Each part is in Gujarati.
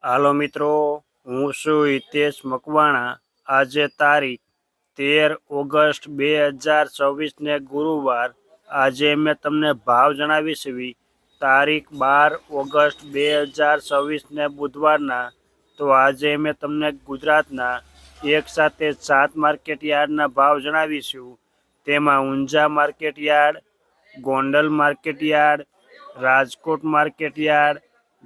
હાલો મિત્રો, હું છું હિતેશ મકવાણા। આજે તારીખ 13 ઓગસ્ટ 2024 ગુરુવાર। આજે મેં તમને ભાવ જણાવીશ તારીખ 12 ઓગસ્ટ 2024 બુધવારના। તો આજે મેં તમને ગુજરાતના એક સાથે 7 માર્કેટ યાર્ડના ભાવ જણાવીશું। તેમાં Unjha market yard, Gondal market yard, Rajkot market yard,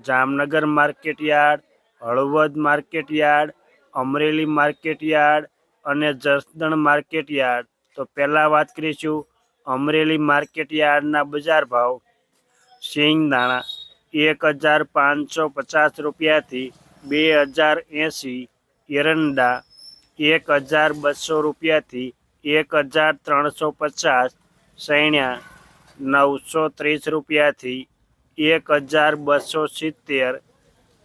Jamnagar market yard, Halvad market yard, Amreli market yard અને જસદણ માર્કેટ યાર્ડ। તો પહેલાં વાત કરીશું અમરેલી માર્કેટ યાર્ડના બજાર ભાવ। સિંગદાણા 1550 રૂપિયાથી 2080, એરંડા 1200 રૂપિયાથી 1350, સૈણ્યા 930 રૂપિયાથી 1270,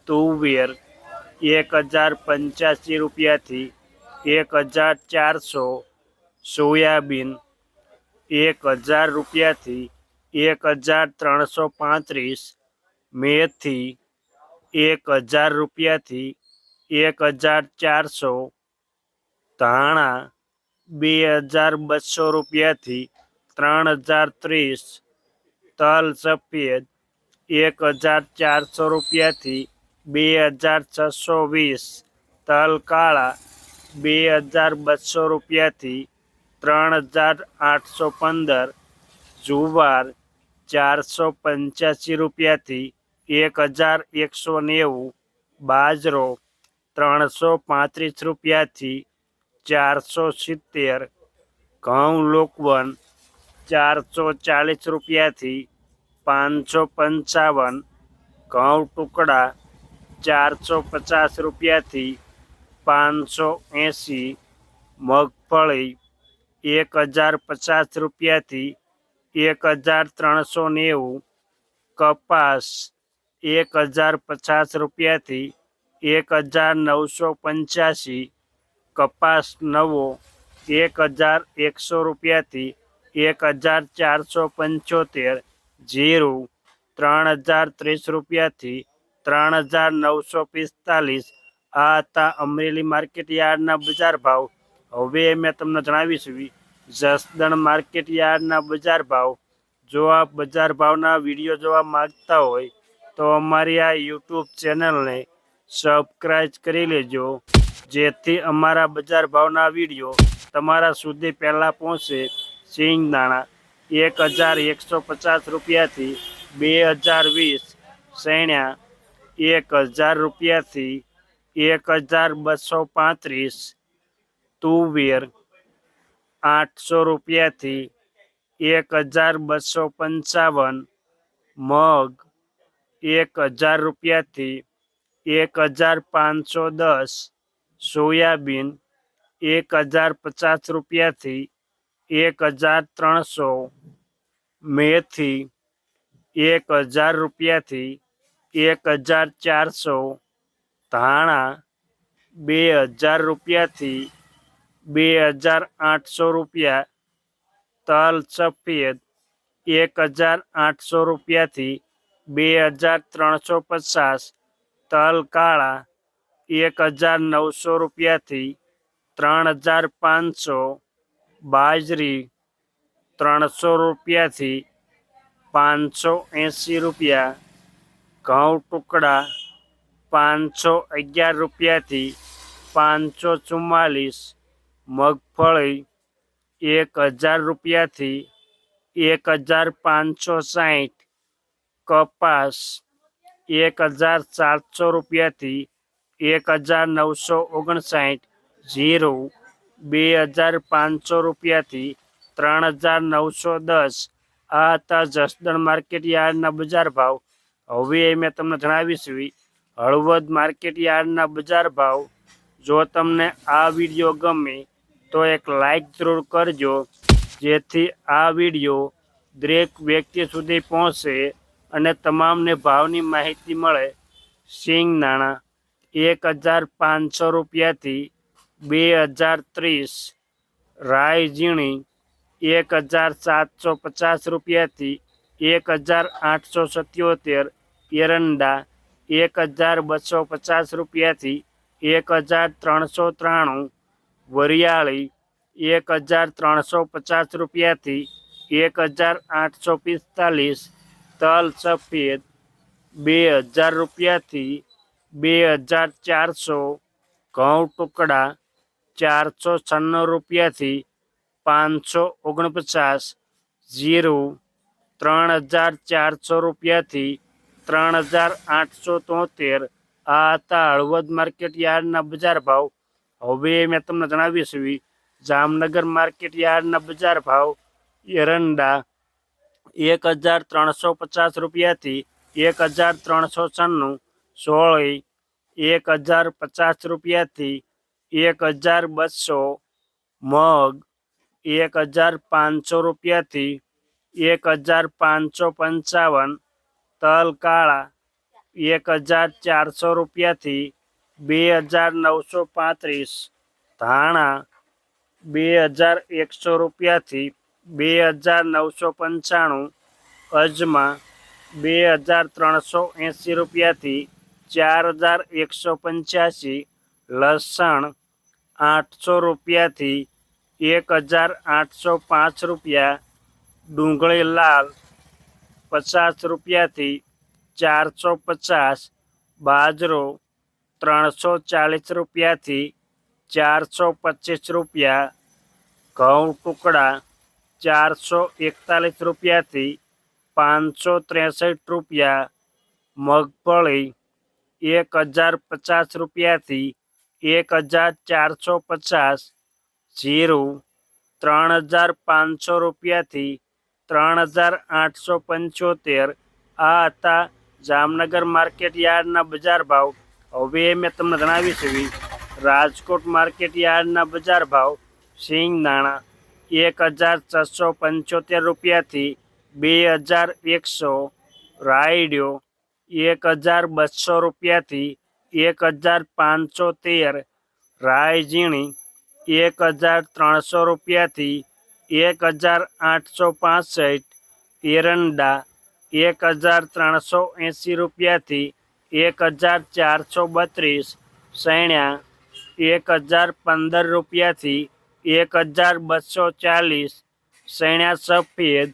તુવેર 1085 રૂપિયાથી 1400, સોયાબીન 1000 રૂપિયાથી 1335, મેથી 1000 રૂપિયાથી 1400, ધાણા 2200 રૂપિયાથી 3030, તલ સફેદ 1400 રૂપિયાથી 2620, તલ કાળા 2200 રૂપિયાથી 3815, જુવાર 485 રૂપિયાથી 1190, બાજરો 335 રૂપિયાથી 470, ઘઉં લોકવન 440 રૂપિયાથી 555, ઘઉં ટુકડા 450 રૂપિયાથી 580, મગફળી 1050 રૂપિયાથી 1390, કપાસ 1050 રૂપિયાથી 1985, કપાસ નવો 1100 રૂપિયાથી 1475, જીરું 3030 રૂપિયાથી 3945। આ હતા અમરેલી માર્કેટ યાર્ડના બજાર ભાવ। હવે મેં તમને જણાવીશ જસદણ માર્કેટ યાર્ડના બજાર ભાવ। જો આપ બજાર ભાવના વિડીયો જોવા માંગતા હોય તો અમારી આ યુટ્યુબ ચેનલને સબસ્ક્રાઈબ કરી લેજો, જેથી અમારા બજાર ભાવના વિડીયો તમારા સુધી પહેલાં પહોંચે। સિંગદાણા 1150 રૂપિયાથી 2020, સૈણ્યા 1000 રૂપિયાથી 1235, તુવેર 800 રૂપિયાથી 1255, મગ 1000 રૂપિયાથી 1510, સોયાબીન 1050 રૂપિયાથી 1300, મેથી 1000 રૂપિયાથી 1400, ધાણા 2000 રૂપિયાથી 2800 રૂપિયા, તલ સફેદ 1800 રૂપિયાથી 2350, તલ કાળા 1900 રૂપિયાથી 3500, બાજરી 300 રૂપિયાથી 580 રૂપિયા, ઘઉં ટુકડા 511 રૂપિયાથી 544, મગફળી 1000 રૂપિયાથી 1560, કપાસ 1700 રૂપિયાથી 1959, જીરું 2500 રૂપિયાથી 3910। આ હતા જસદણ માર્કેટ યાર્ડના બજાર ભાવ। હવે મેં તમને જણાવીશ હળવદ માર્કેટ યાર્ડના બજાર ભાવ। જો તમને આ વિડીયો ગમે તો એક લાઈક જરૂર કરજો, જેથી આ વિડીયો દરેક વ્યક્તિ સુધી પહોંચે અને તમામને ભાવની માહિતી મળે। સિંગદાણા 1500 રૂપિયાથી 2030, રાઈ ઝીણી 1750 રૂપિયાથી 1877, એરંડા 1250 રૂપિયાથી 1393. વરિયાળી 1350 રૂપિયાથી 1845. તલ સફેદ 2000 રૂપિયાથી 2400. ઘઉં ટુકડા 496 રૂપિયાથી 549. જીરું 3400 રૂપિયાથી 3873. આ હતા હળવદ માર્કેટ યાર્ડના બજાર ભાવ. હવે મેં તમને જણાવીશ જામનગર માર્કેટ યાર્ડના બજાર ભાવ. એરંડા 1350 રૂપિયાથી 1396. સોળી 1050 રૂપિયાથી 1200. મગ 1500 રૂપિયાથી 1555. તલ કાળા 1400 રૂપિયાથી 2935. ધાણા 2100 રૂપિયાથી 2995. અજમા 2380 રૂપિયાથી 4185. લસણ 800 રૂપિયાથી 1805 રૂપિયા. ડુંગળી લાલ 50 રૂપિયાથી 450. બાજરો 340 રૂપિયાથી 425 રૂપિયા. ઘઉં ટુકડા 441 રૂપિયાથી 563 રૂપિયા. મગફળી 1050 રૂપિયાથી 1450. જીરું 3500 રૂપિયાથી 3875. આ હતા જામનગર માર્કેટ યાર્ડના બજાર ભાવ. હવે મેં તમને જણાવીશ રાજકોટ માર્કેટ યાર્ડના બજાર ભાવ. સિંગદાણા 1675 રૂપિયાથી 2100. રાયડો 1200 રૂપિયાથી 1513. રાઈ ઝીણી 1300 રૂપિયાથી 1865. એરંડા 1380 રૂપિયાથી 1432. સૈણા 1015 રૂપિયાથી 1240. સૈણા સફેદ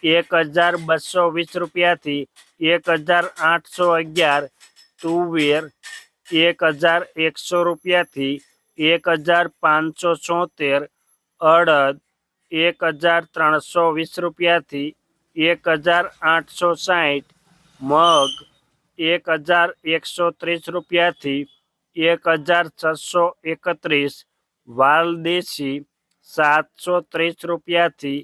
1220 રૂપિયાથી 1811. તુવેર 1100 રૂપિયાથી 1574. અડદ 1320 રૂપિયાથી 1860. મગ 1130 રૂપિયાથી 1631. વાલદેશી 730 રૂપિયાથી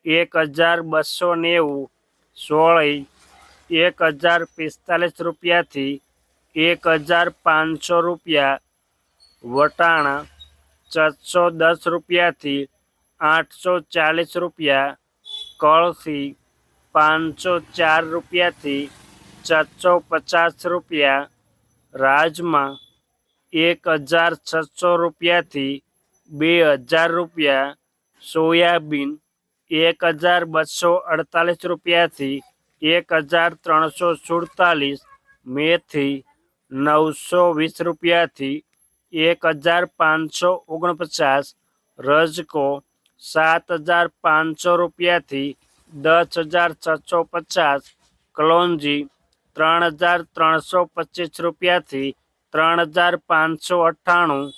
1290. સોળી 1045 રૂપિયાથી 1500 રૂપિયા. વટાણા 710 રૂપિયાથી 840 રૂપિયા. કળથી 504 રૂપિયાથી 750 રૂપિયા. રાજમા 1600 રૂપિયાથી 2000 રૂપિયા. સોયાબીન 1248 રૂપિયાથી 1347. મેથી 920 રૂપિયાથી 1549. રજકો 7500 રૂપિયાથી 10650. કલોંજી 3325 રૂપિયાથી 3598.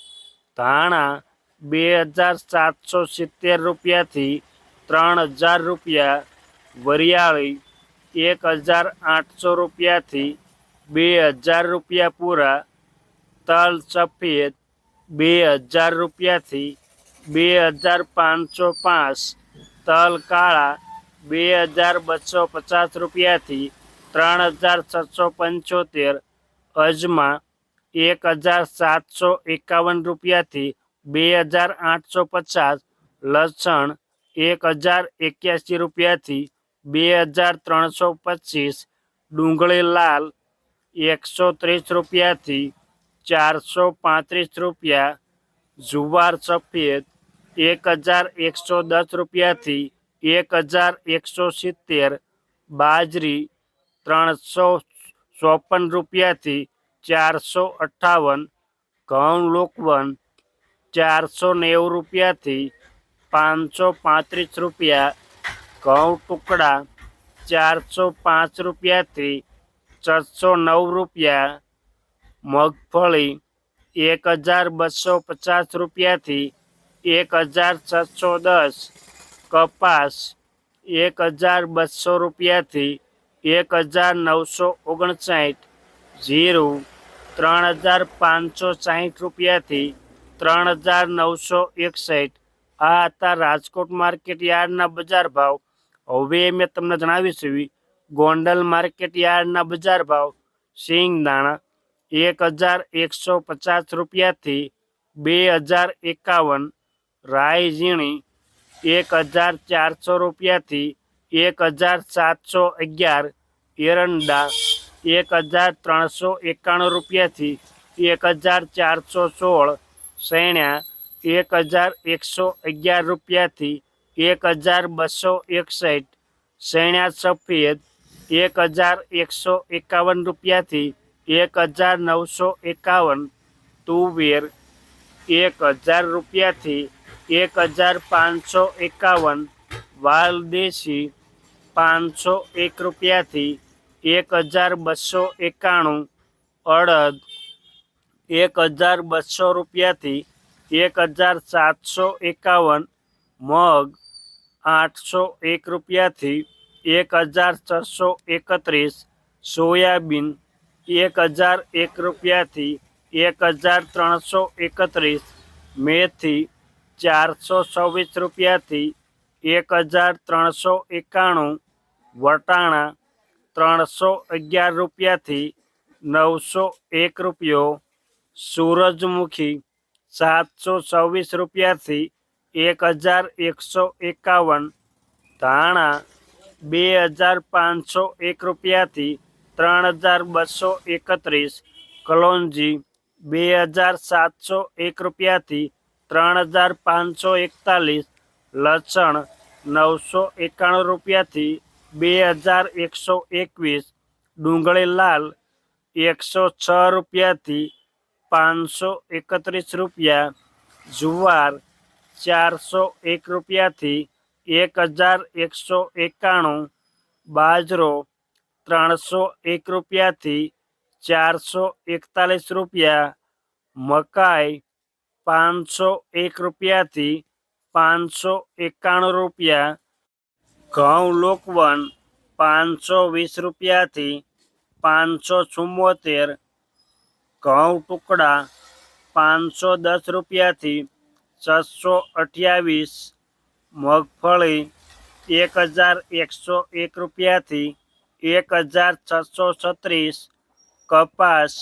ધાણા 2770 રૂપિયાથી 3000 રૂપિયા. વરિયાળી 1800 રૂપિયાથી 2000 રૂપિયા પૂરા. તલ સફેદ 2000 રૂપિયાથી 2505. તલ કાળા 2250 રૂપિયાથી 3675. અજમા 1751 રૂપિયાથી 2850. લસણ 1081 રૂપિયાથી 2325. ડુંગળી લાલ 130 રૂપિયાથી 435 રૂપિયા. જુવાર સફેદ 1110 રૂપિયાથી 1170. બાજરી 316 રૂપિયાથી 458, ઘઉં લોકવન 490 રૂપિયાથી 535 રૂપિયા, ઘઉં ટુકડા 405 રૂપિયાથી 609 રૂપિયા, મગફળી 1250 રૂપિયાથી 1610, કપાસ 1200 રૂપિયાથી 1959, જીરું 3560 રૂપિયાથી 3961. આ હતા રાજકોટ માર્કેટ યાર્ડના બજાર ભાવ. હવે મેં તમને જણાવીશું ગોંડલ માર્કેટ યાર્ડના બજાર ભાવ. સિંગદાણા 1150 રૂપિયાથી 2051, રાઈ ઝીણી 1400 રૂપિયાથી 1711, એરંડા 1391 રૂપિયાથી 1416, સૈણા 1111 રૂપિયાથી 1261, સૈણા સફેદ 1151 રૂપિયાથી 1951, તુવેર 1000 રૂપિયાથી 1551, વાલદેશી 501 રૂપિયાથી 1291, અડદ 1200 રૂપિયાથી 1751, મગ 801 રૂપિયાથી 1631, સોયાબીન 1001 રૂપિયાથી 1331, મેથી 426 રૂપિયાથી 1391, વટાણા 311 રૂપિયાથી 901 રૂપિયો, સૂરજમુખી 724 રૂપિયાથી 1151, ધાણા 2501 રૂપિયાથી 3231, કલોંજી 2701 રૂપિયાથી 3541, લસણ 991 રૂપિયાથી 2121, ડુંગળી લાલ 106 રૂપિયાથી 531 રૂપિયા, જુવાર 401 રૂપિયાથી 1191, બાજરો 301 રૂપિયાથી 441 રૂપિયા, મકાઈ 501 રૂપિયાથી 591 રૂપિયા, ઘઉં લોકવન 520 રૂપિયાથી 574, ઘઉં ટુકડા 510 રૂપિયાથી 628, મગફળી 1101 રૂપિયાથી 1636, કપાસ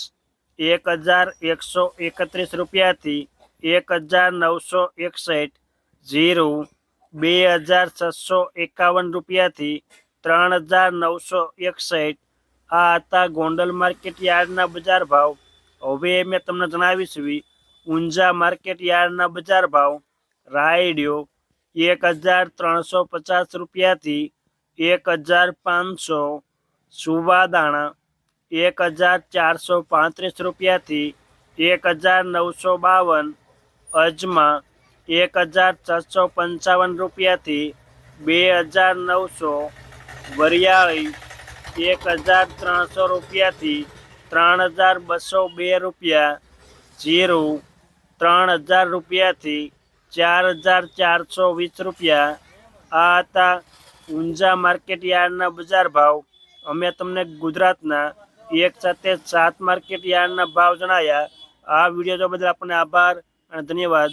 1131 રૂપિયાથી 1961, જીરું 2651 રૂપિયાથી 3961. આ હતા ગોંડલ માર્કેટ યાર્ડના બજાર ભાવ. હવે મેં તમને જણાવીશું ઊંઝા માર્કેટ યાર્ડના બજાર ભાવ. રાયડિયો 1350 રૂપિયાથી 1500, સુવાદાણા 1435 રૂપિયાથી 1952, અજમા 1655 રૂપિયાથી 2900, વરિયાળી 1300 રૂપિયાથી 3202 રૂપિયા, જીરું 3000 રૂપિયાથી 4420 રૂપિયા. આ હતા ઊંઝા માર્કેટ યાર્ડના બજાર ભાવ. અમે તમને ગુજરાતના એક સાથે 7 માર્કેટ યાર્ડના ભાવ જણાવ્યા. આ વિડીયો જોવા બદલ આપણને આભાર અને ધન્યવાદ.